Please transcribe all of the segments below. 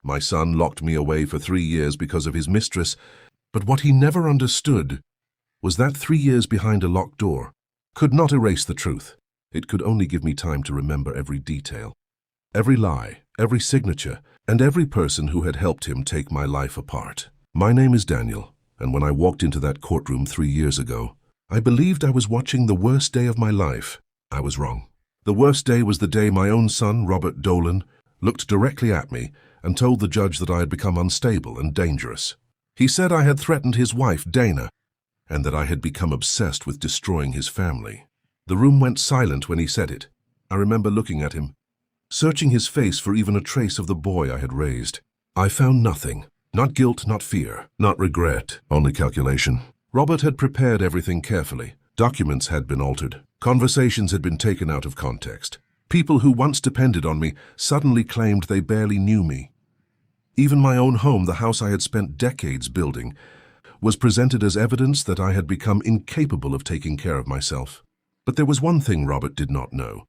My son locked me away for 3 years because of his mistress, but what he never understood was that 3 years behind a locked door could not erase the truth. It could only give me time to remember every detail, every lie, every signature, and every person who had helped him take my life apart. My name is Daniel, and when I walked into that courtroom 3 years ago, I believed I was watching the worst day of my life. I was wrong. The worst day was the day my own son, Robert Dolan, looked directly at me and told the judge that I had become unstable and dangerous. He said I had threatened his wife, Dana, and that I had become obsessed with destroying his family. The room went silent when he said it. I remember looking at him, searching his face for even a trace of the boy I had raised. I found nothing. Not guilt, not fear, not regret, only calculation. Robert had prepared everything carefully. Documents had been altered. Conversations had been taken out of context. People who once depended on me suddenly claimed they barely knew me. Even my own home, the house I had spent decades building, was presented as evidence that I had become incapable of taking care of myself. But there was one thing Robert did not know.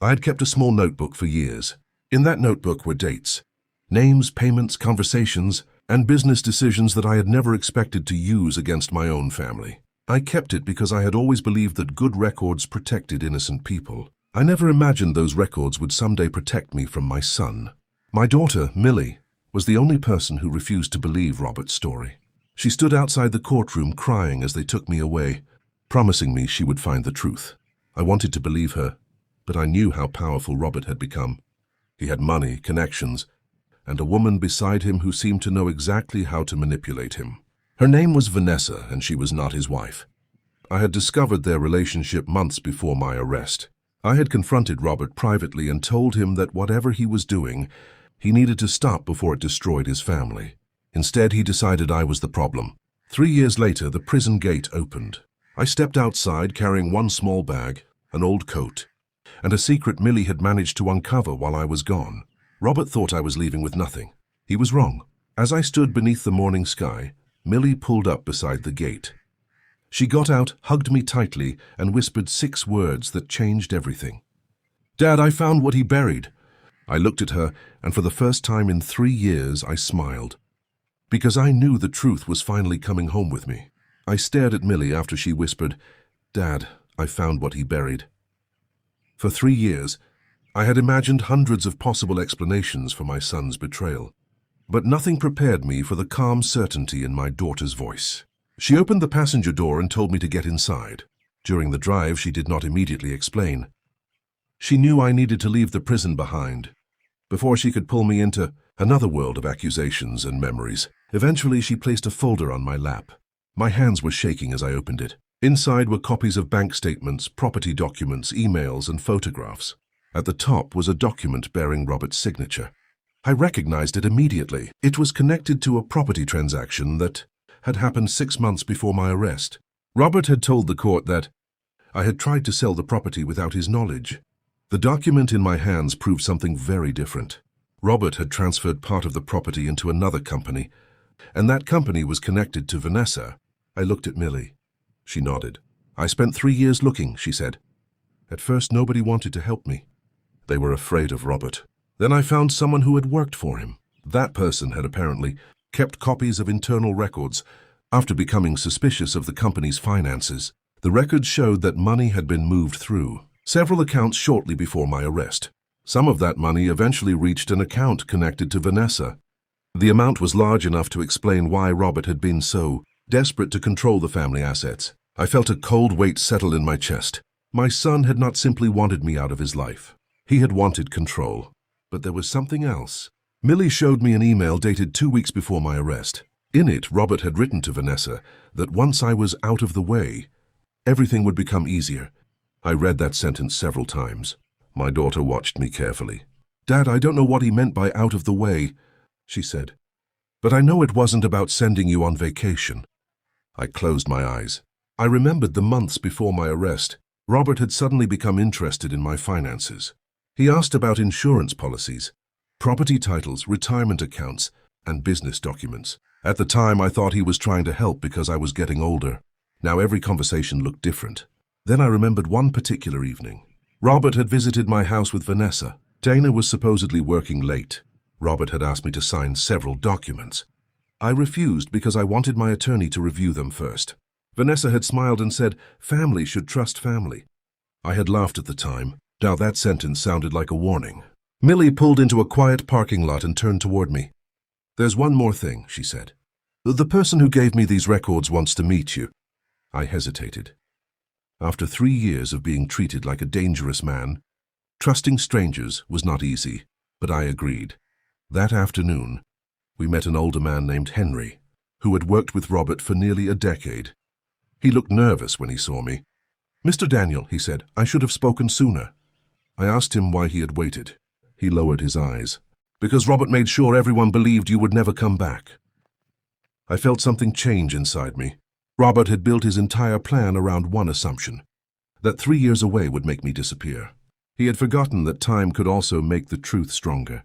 I had kept a small notebook for years. In that notebook were dates, names, payments, conversations, and business decisions that I had never expected to use against my own family. I kept it because I had always believed that good records protected innocent people. I never imagined those records would someday protect me from my son. My daughter, Millie, was the only person who refused to believe Robert's story. She stood outside the courtroom crying as they took me away, promising me she would find the truth. I wanted to believe her, but I knew how powerful Robert had become. He had money, connections, and a woman beside him who seemed to know exactly how to manipulate him. Her name was Vanessa, and she was not his wife. I had discovered their relationship months before my arrest. I had confronted Robert privately and told him that whatever he was doing, he needed to stop before it destroyed his family. Instead, he decided I was the problem. 3 years later, the prison gate opened. I stepped outside carrying one small bag, an old coat, and a secret Millie had managed to uncover while I was gone. Robert thought I was leaving with nothing. He was wrong. As I stood beneath the morning sky, Millie pulled up beside the gate. She got out, hugged me tightly, and whispered 6 words that changed everything. "Dad, I found what he buried." I looked at her, and for the first time in 3 years, I smiled. Because I knew the truth was finally coming home with me. I stared at Millie after she whispered, "Dad, I found what he buried." For 3 years, I had imagined hundreds of possible explanations for my son's betrayal. But nothing prepared me for the calm certainty in my daughter's voice. She opened the passenger door and told me to get inside. During the drive, she did not immediately explain. She knew I needed to leave the prison behind before she could pull me into another world of accusations and memories. Eventually, she placed a folder on my lap. My hands were shaking as I opened it. Inside were copies of bank statements, property documents, emails, and photographs. At the top was a document bearing Robert's signature. I recognized it immediately. It was connected to a property transaction that had happened 6 months before my arrest. Robert had told the court that I had tried to sell the property without his knowledge. The document in my hands proved something very different. Robert had transferred part of the property into another company, and that company was connected to Vanessa. I looked at Millie. She nodded. "I spent 3 years looking," she said. "At first, nobody wanted to help me. They were afraid of Robert. Then I found someone who had worked for him. That person had apparently kept copies of internal records after becoming suspicious of the company's finances. The records showed that money had been moved through several accounts shortly before my arrest. Some of that money eventually reached an account connected to Vanessa. The amount was large enough to explain why Robert had been so desperate to control the family assets. I felt a cold weight settle in my chest. My son had not simply wanted me out of his life. He had wanted control. But there was something else. Millie showed me an email dated 2 weeks before my arrest. In it, Robert had written to Vanessa that once I was out of the way, everything would become easier. I read that sentence several times. My daughter watched me carefully. "Dad, I don't know what he meant by out of the way," she said. "But I know it wasn't about sending you on vacation." I closed my eyes. I remembered the months before my arrest. Robert had suddenly become interested in my finances. He asked about insurance policies, property titles, retirement accounts, and business documents. At the time, I thought he was trying to help because I was getting older. Now every conversation looked different. Then I remembered one particular evening. Robert had visited my house with Vanessa. Dana was supposedly working late. Robert had asked me to sign several documents. I refused because I wanted my attorney to review them first. Vanessa had smiled and said, "Family should trust family." I had laughed at the time. Now that sentence sounded like a warning. Millie pulled into a quiet parking lot and turned toward me. "There's one more thing," she said. "The person who gave me these records wants to meet you." I hesitated. After 3 years of being treated like a dangerous man, trusting strangers was not easy, but I agreed. That afternoon, we met an older man named Henry, who had worked with Robert for nearly a decade. He looked nervous when he saw me. "Mr. Daniel," he said, "I should have spoken sooner." I asked him why he had waited. He lowered his eyes. "Because Robert made sure everyone believed you would never come back." I felt something change inside me. Robert had built his entire plan around one assumption, that 3 years away would make me disappear. He had forgotten that time could also make the truth stronger.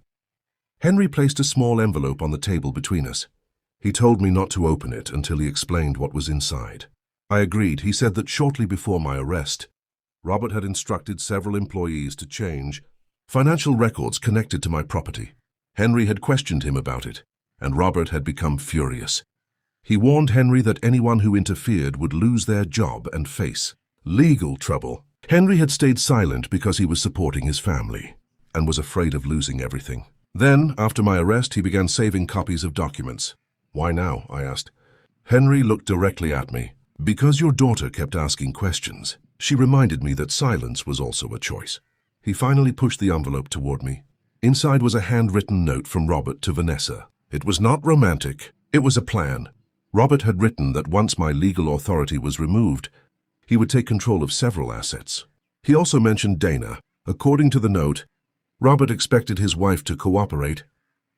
Henry placed a small envelope on the table between us. He told me not to open it until he explained what was inside. I agreed. He said that shortly before my arrest, Robert had instructed several employees to change financial records connected to my property. Henry had questioned him about it, and Robert had become furious. He warned Henry that anyone who interfered would lose their job and face legal trouble. Henry had stayed silent because he was supporting his family and was afraid of losing everything. Then, after my arrest, he began saving copies of documents. "Why now?" I asked. Henry looked directly at me. "Because your daughter kept asking questions. She reminded me that silence was also a choice." He finally pushed the envelope toward me. Inside was a handwritten note from Robert to Vanessa. It was not romantic. It was a plan. Robert had written that once my legal authority was removed, he would take control of several assets. He also mentioned Dana. According to the note, Robert expected his wife to cooperate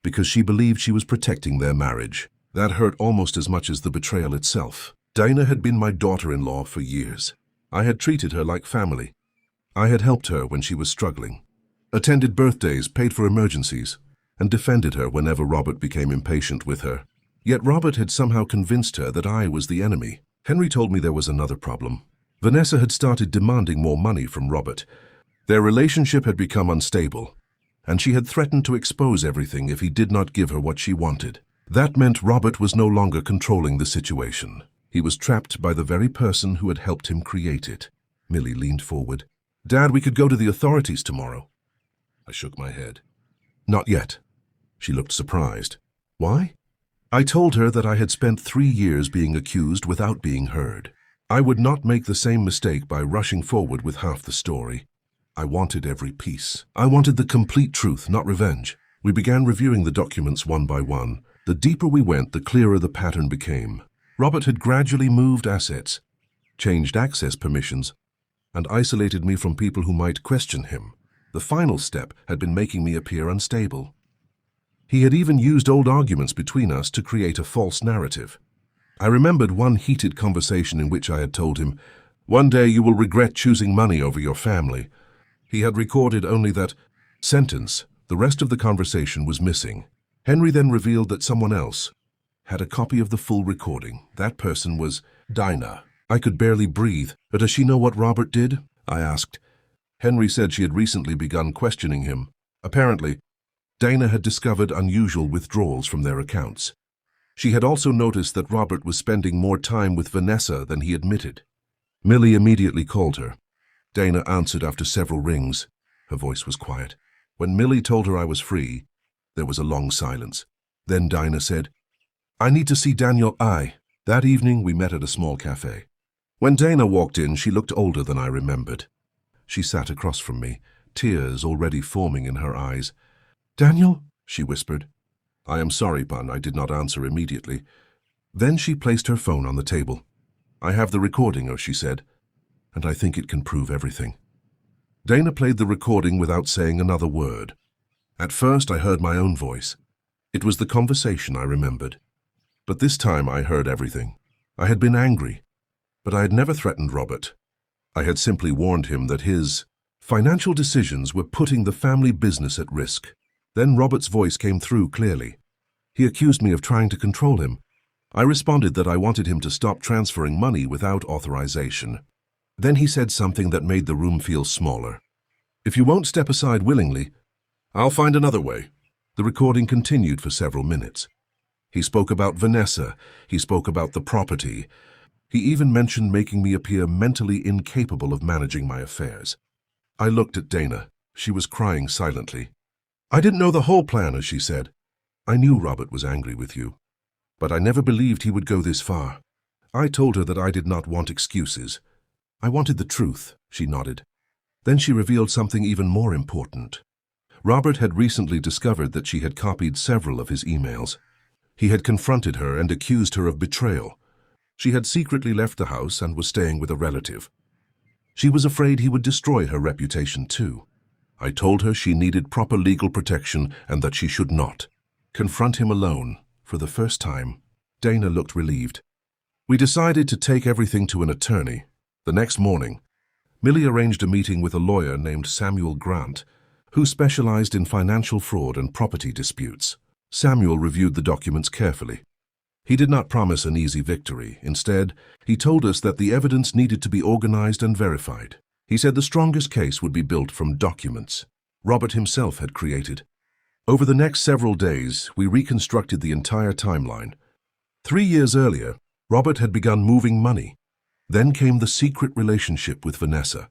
because she believed she was protecting their marriage. That hurt almost as much as the betrayal itself. Dana had been my daughter-in-law for years. I had treated her like family. I had helped her when she was struggling, attended birthdays, paid for emergencies, and defended her whenever Robert became impatient with her. Yet Robert had somehow convinced her that I was the enemy. Henry told me there was another problem. Vanessa had started demanding more money from Robert. Their relationship had become unstable, and she had threatened to expose everything if he did not give her what she wanted. That meant Robert was no longer controlling the situation. He was trapped by the very person who had helped him create it. Millie leaned forward. "Dad, we could go to the authorities tomorrow." I shook my head. "Not yet." She looked surprised. "Why?" I told her that I had spent 3 years being accused without being heard. I would not make the same mistake by rushing forward with half the story. I wanted every piece. I wanted the complete truth, not revenge. We began reviewing the documents one by one. The deeper we went, the clearer the pattern became. Robert had gradually moved assets, changed access permissions, and isolated me from people who might question him. The final step had been making me appear unstable. He had even used old arguments between us to create a false narrative. I remembered one heated conversation in which I had told him, "One day you will regret choosing money over your family." He had recorded only that sentence. The rest of the conversation was missing. Henry then revealed that someone else had a copy of the full recording. That person was Dinah. I could barely breathe. "But does she know what Robert did?" I asked. Henry said she had recently begun questioning him. Apparently, Dana had discovered unusual withdrawals from their accounts. She had also noticed that Robert was spending more time with Vanessa than he admitted. Millie immediately called her. Dana answered after several rings. Her voice was quiet. When Millie told her I was free, there was a long silence. Then Dinah said, "I need to see Daniel I." That evening we met at a small cafe. When Dana walked in, she looked older than I remembered. She sat across from me, tears already forming in her eyes. "Daniel?" she whispered. "I am sorry, Bun." I did not answer immediately. Then she placed her phone on the table. "I have the recording," she said, "and I think it can prove everything." Dana played the recording without saying another word. At first I heard my own voice. It was the conversation I remembered. But this time I heard everything. I had been angry, but I had never threatened Robert. I had simply warned him that his financial decisions were putting the family business at risk. Then Robert's voice came through clearly. He accused me of trying to control him. I responded that I wanted him to stop transferring money without authorization. Then he said something that made the room feel smaller. "If you won't step aside willingly, I'll find another way." The recording continued for several minutes. He spoke about Vanessa, he spoke about the property. He even mentioned making me appear mentally incapable of managing my affairs. I looked at Dana. She was crying silently. I didn't know the whole plan, as she said. I knew Robert was angry with you, but I never believed he would go this far. I told her that I did not want excuses. I wanted the truth, she nodded. Then she revealed something even more important. Robert had recently discovered that she had copied several of his emails. He had confronted her and accused her of betrayal. She had secretly left the house and was staying with a relative. She was afraid he would destroy her reputation too. I told her she needed proper legal protection and that she should not confront him alone. For the first time, Dana looked relieved. We decided to take everything to an attorney. The next morning, Millie arranged a meeting with a lawyer named Samuel Grant, who specialized in financial fraud and property disputes. Samuel reviewed the documents carefully. He did not promise an easy victory. Instead, he told us that the evidence needed to be organized and verified. He said the strongest case would be built from documents Robert himself had created. Over the next several days, we reconstructed the entire timeline. 3 years earlier, Robert had begun moving money. Then came the secret relationship with Vanessa.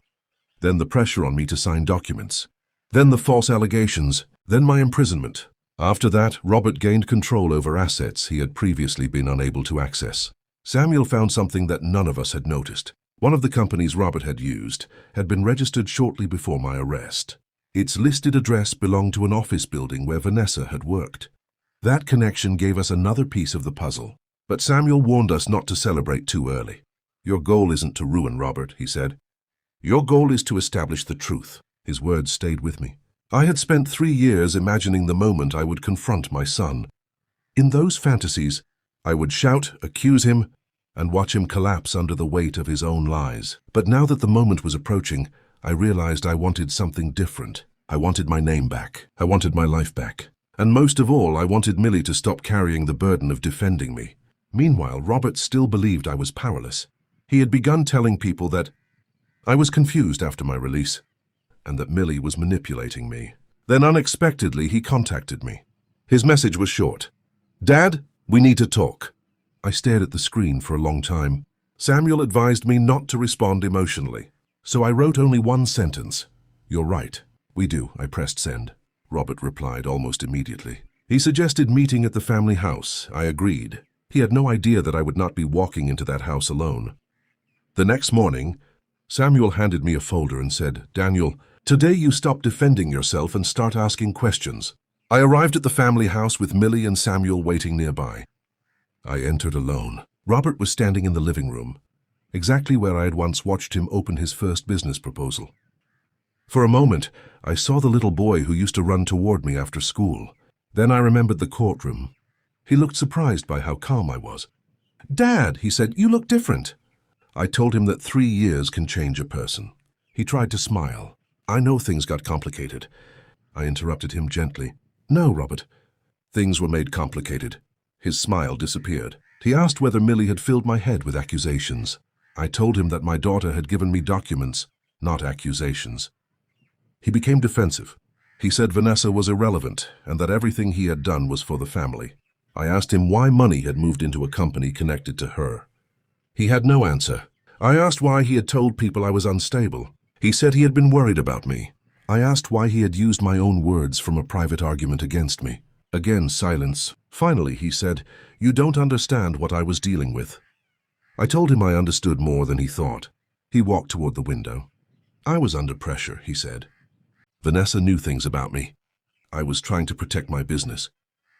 Then the pressure on me to sign documents. Then the false allegations. Then my imprisonment. After that, Robert gained control over assets he had previously been unable to access. Samuel found something that none of us had noticed. One of the companies Robert had used had been registered shortly before my arrest. Its listed address belonged to an office building where Vanessa had worked. That connection gave us another piece of the puzzle. But Samuel warned us not to celebrate too early. Your goal isn't to ruin Robert, he said. Your goal is to establish the truth. His words stayed with me. I had spent 3 years imagining the moment I would confront my son. In those fantasies, I would shout, accuse him, and watch him collapse under the weight of his own lies. But now that the moment was approaching, I realized I wanted something different. I wanted my name back. I wanted my life back. And most of all, I wanted Millie to stop carrying the burden of defending me. Meanwhile, Robert still believed I was powerless. He had begun telling people that I was confused after my release, and that Millie was manipulating me. Then unexpectedly, he contacted me. His message was short. Dad, we need to talk. I stared at the screen for a long time. Samuel advised me not to respond emotionally, so I wrote only one sentence. You're right. We do. I pressed send. Robert replied almost immediately. He suggested meeting at the family house. I agreed. He had no idea that I would not be walking into that house alone. The next morning, Samuel handed me a folder and said, Daniel, today you stop defending yourself and start asking questions. I arrived at the family house with Millie and Samuel waiting nearby. I entered alone. Robert was standing in the living room, exactly where I had once watched him open his first business proposal. For a moment, I saw the little boy who used to run toward me after school. Then I remembered the courtroom. He looked surprised by how calm I was. Dad, he said, you look different. I told him that 3 years can change a person. He tried to smile. I know things got complicated. I interrupted him gently. No, Robert. Things were made complicated. His smile disappeared. He asked whether Millie had filled my head with accusations. I told him that my daughter had given me documents, not accusations. He became defensive. He said Vanessa was irrelevant and that everything he had done was for the family. I asked him why money had moved into a company connected to her. He had no answer. I asked why he had told people I was unstable. He said he had been worried about me. I asked why he had used my own words from a private argument against me. Again, silence. Finally, he said, you don't understand what I was dealing with. I told him I understood more than he thought. He walked toward the window. I was under pressure, he said. Vanessa knew things about me. I was trying to protect my business.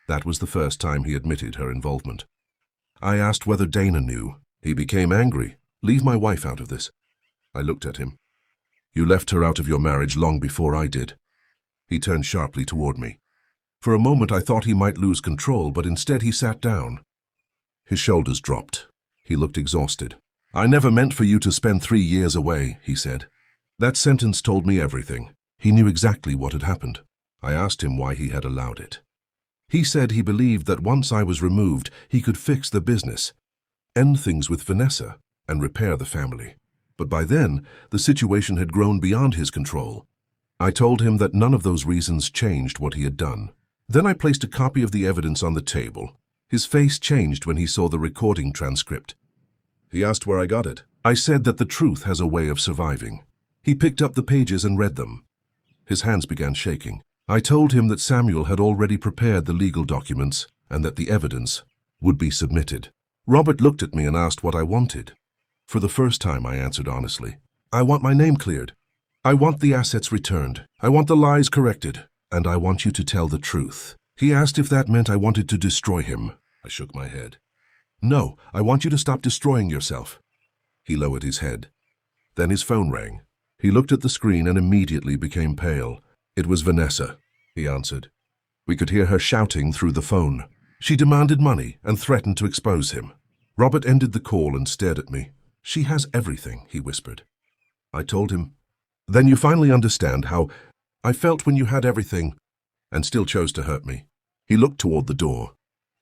That was the first time he admitted her involvement. I asked whether Dana knew. He became angry. Leave my wife out of this. I looked at him. You left her out of your marriage long before I did. He turned sharply toward me. For a moment I thought he might lose control, but instead he sat down. His shoulders dropped. He looked exhausted. I never meant for you to spend 3 years away, he said. That sentence told me everything. He knew exactly what had happened. I asked him why he had allowed it. He said he believed that once I was removed, he could fix the business, end things with Vanessa, and repair the family. But by then, the situation had grown beyond his control. I told him that none of those reasons changed what he had done. Then I placed a copy of the evidence on the table. His face changed when he saw the recording transcript. He asked where I got it. I said that the truth has a way of surviving. He picked up the pages and read them. His hands began shaking. I told him that Samuel had already prepared the legal documents and that the evidence would be submitted. Robert looked at me and asked what I wanted. For the first time, I answered honestly. I want my name cleared. I want the assets returned. I want the lies corrected. And I want you to tell the truth. He asked if that meant I wanted to destroy him. I shook my head. No, I want you to stop destroying yourself. He lowered his head. Then his phone rang. He looked at the screen and immediately became pale. It was Vanessa, he answered. We could hear her shouting through the phone. She demanded money and threatened to expose him. Robert ended the call and stared at me. She has everything, he whispered. I told him, then you finally understand how I felt when you had everything and still chose to hurt me. He looked toward the door.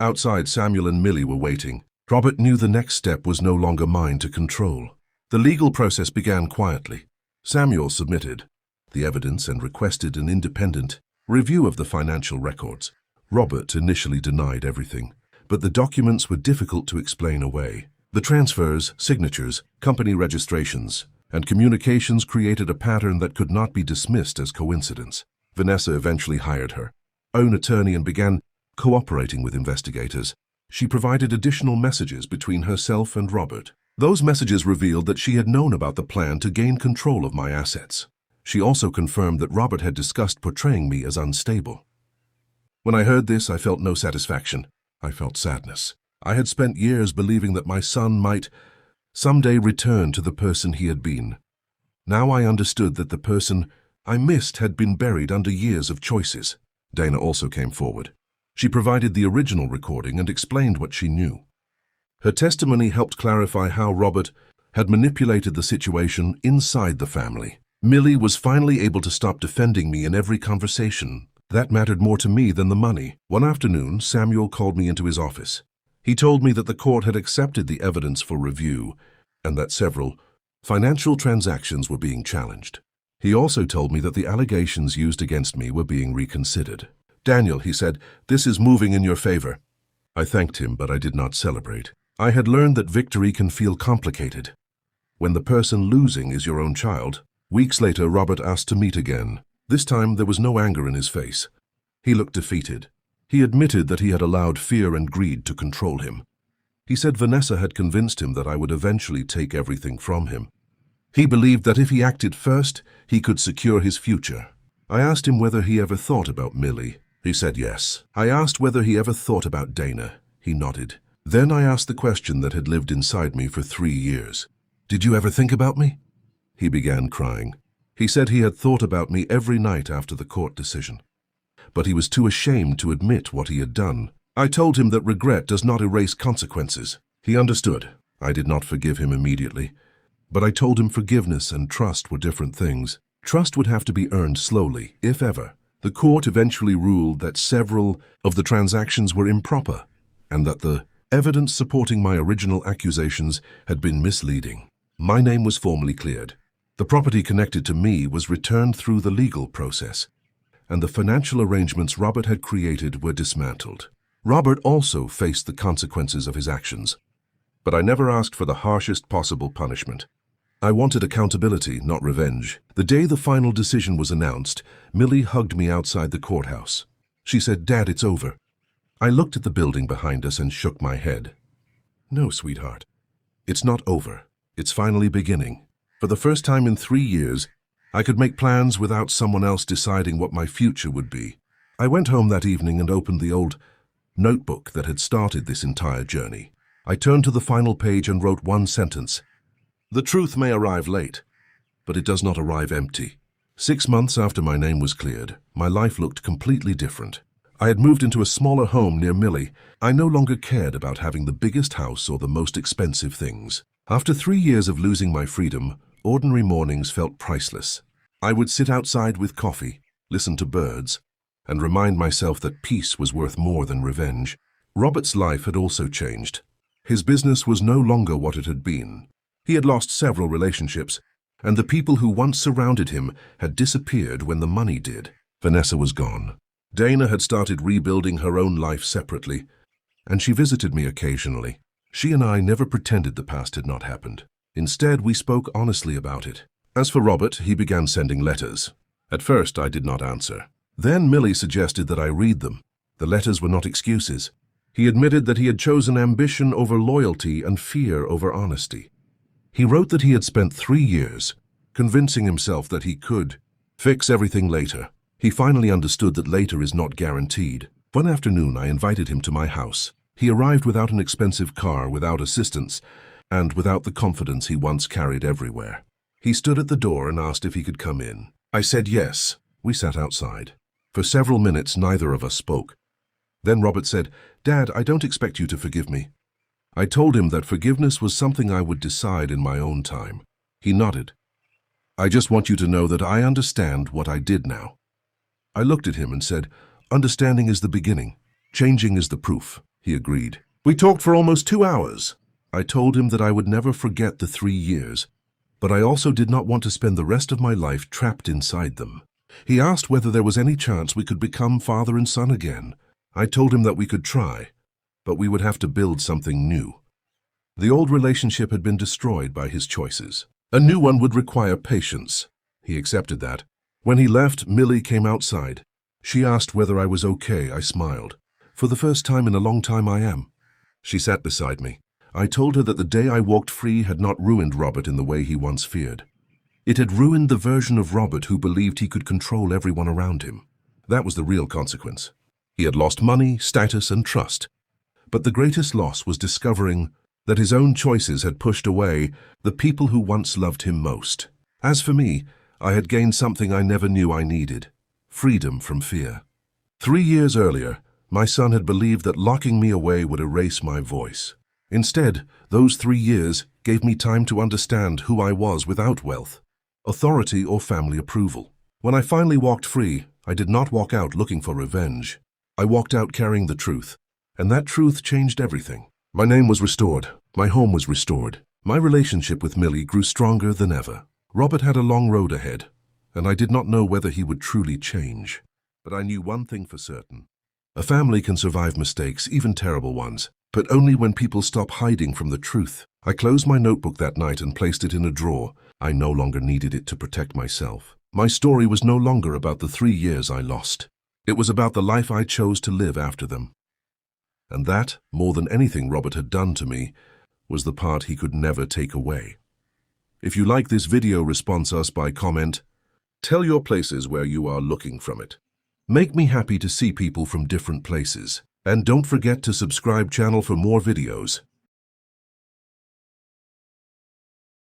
Outside, Samuel and Millie were waiting. Robert knew the next step was no longer mine to control. The legal process began quietly. Samuel submitted the evidence and requested an independent review of the financial records. Robert initially denied everything, but the documents were difficult to explain away. The transfers, signatures, company registrations, and communications created a pattern that could not be dismissed as coincidence. Vanessa eventually hired her own attorney and began cooperating with investigators. She provided additional messages between herself and Robert. Those messages revealed that she had known about the plan to gain control of my assets. She also confirmed that Robert had discussed portraying me as unstable. When I heard this, I felt no satisfaction. I felt sadness. I had spent years believing that my son might someday return to the person he had been. Now I understood that the person I missed had been buried under years of choices. Dana also came forward. She provided the original recording and explained what she knew. Her testimony helped clarify how Robert had manipulated the situation inside the family. Millie was finally able to stop defending me in every conversation. That mattered more to me than the money. One afternoon, Samuel called me into his office. He told me that the court had accepted the evidence for review and that several financial transactions were being challenged. He also told me that the allegations used against me were being reconsidered. Daniel, he said, this is moving in your favor. I thanked him, but I did not celebrate. I had learned that victory can feel complicated when the person losing is your own child. Weeks later, Robert asked to meet again. This time, there was no anger in his face. He looked defeated. He admitted that he had allowed fear and greed to control him. He said Vanessa had convinced him that I would eventually take everything from him. He believed that if he acted first, he could secure his future. I asked him whether he ever thought about Millie. He said yes. I asked whether he ever thought about Dana. He nodded. Then I asked the question that had lived inside me for 3 years. Did you ever think about me? He began crying. He said he had thought about me every night after the court decision. But he was too ashamed to admit what he had done. I told him that regret does not erase consequences. He understood. I did not forgive him immediately. But I told him forgiveness and trust were different things. Trust would have to be earned slowly, if ever. The court eventually ruled that several of the transactions were improper and that the evidence supporting my original accusations had been misleading. My name was formally cleared. The property connected to me was returned through the legal process, and the financial arrangements Robert had created were dismantled. Robert also faced the consequences of his actions, but I never asked for the harshest possible punishment. I wanted accountability, not revenge. The day the final decision was announced, Millie hugged me outside the courthouse. She said, "Dad, it's over." I looked at the building behind us and shook my head. No, sweetheart. It's not over. It's finally beginning. For the first time in 3 years, I could make plans without someone else deciding what my future would be. I went home that evening and opened the old notebook that had started this entire journey. I turned to the final page and wrote one sentence. The truth may arrive late, but it does not arrive empty. 6 months after my name was cleared, my life looked completely different. I had moved into a smaller home near Millie. I no longer cared about having the biggest house or the most expensive things. After 3 years of losing my freedom, ordinary mornings felt priceless. I would sit outside with coffee, listen to birds, and remind myself that peace was worth more than revenge. Robert's life had also changed. His business was no longer what it had been. He had lost several relationships, and the people who once surrounded him had disappeared when the money did. Vanessa was gone. Dana had started rebuilding her own life separately, and she visited me occasionally. She and I never pretended the past had not happened. Instead, we spoke honestly about it. As for Robert, he began sending letters. At first, I did not answer. Then Millie suggested that I read them. The letters were not excuses. He admitted that he had chosen ambition over loyalty and fear over honesty. He wrote that he had spent 3 years convincing himself that he could fix everything later. He finally understood that later is not guaranteed. One afternoon, I invited him to my house. He arrived without an expensive car, without assistance, and without the confidence he once carried everywhere. He stood at the door and asked if he could come in. I said yes. We sat outside. For several minutes, neither of us spoke. Then Robert said, "Dad, I don't expect you to forgive me." I told him that forgiveness was something I would decide in my own time. He nodded. "I just want you to know that I understand what I did now." I looked at him and said, "Understanding is the beginning. Changing is the proof." He agreed. We talked for almost 2 hours. I told him that I would never forget the 3 years, but I also did not want to spend the rest of my life trapped inside them. He asked whether there was any chance we could become father and son again. I told him that we could try, but we would have to build something new. The old relationship had been destroyed by his choices. A new one would require patience. He accepted that. When he left, Millie came outside. She asked whether I was okay. I smiled. "For the first time in a long time, I am." She sat beside me. I told her that the day I walked free had not ruined Robert in the way he once feared. It had ruined the version of Robert who believed he could control everyone around him. That was the real consequence. He had lost money, status, and trust. But the greatest loss was discovering that his own choices had pushed away the people who once loved him most. As for me, I had gained something I never knew I needed: freedom from fear. 3 years earlier, my son had believed that locking me away would erase my voice. Instead, those 3 years gave me time to understand who I was without wealth, authority, or family approval. When I finally walked free, I did not walk out looking for revenge. I walked out carrying the truth, and that truth changed everything. My name was restored. My home was restored. My relationship with Millie grew stronger than ever. Robert had a long road ahead, and I did not know whether he would truly change. But I knew one thing for certain. A family can survive mistakes, even terrible ones, but only when people stop hiding from the truth. I closed my notebook that night and placed it in a drawer. I no longer needed it to protect myself. My story was no longer about the 3 years I lost. It was about the life I chose to live after them. And that, more than anything Robert had done to me, was the part he could never take away. If you like this video, response us by comment. Tell your places where you are looking from it. Make me happy to see people from different places. And don't forget to subscribe channel for more videos.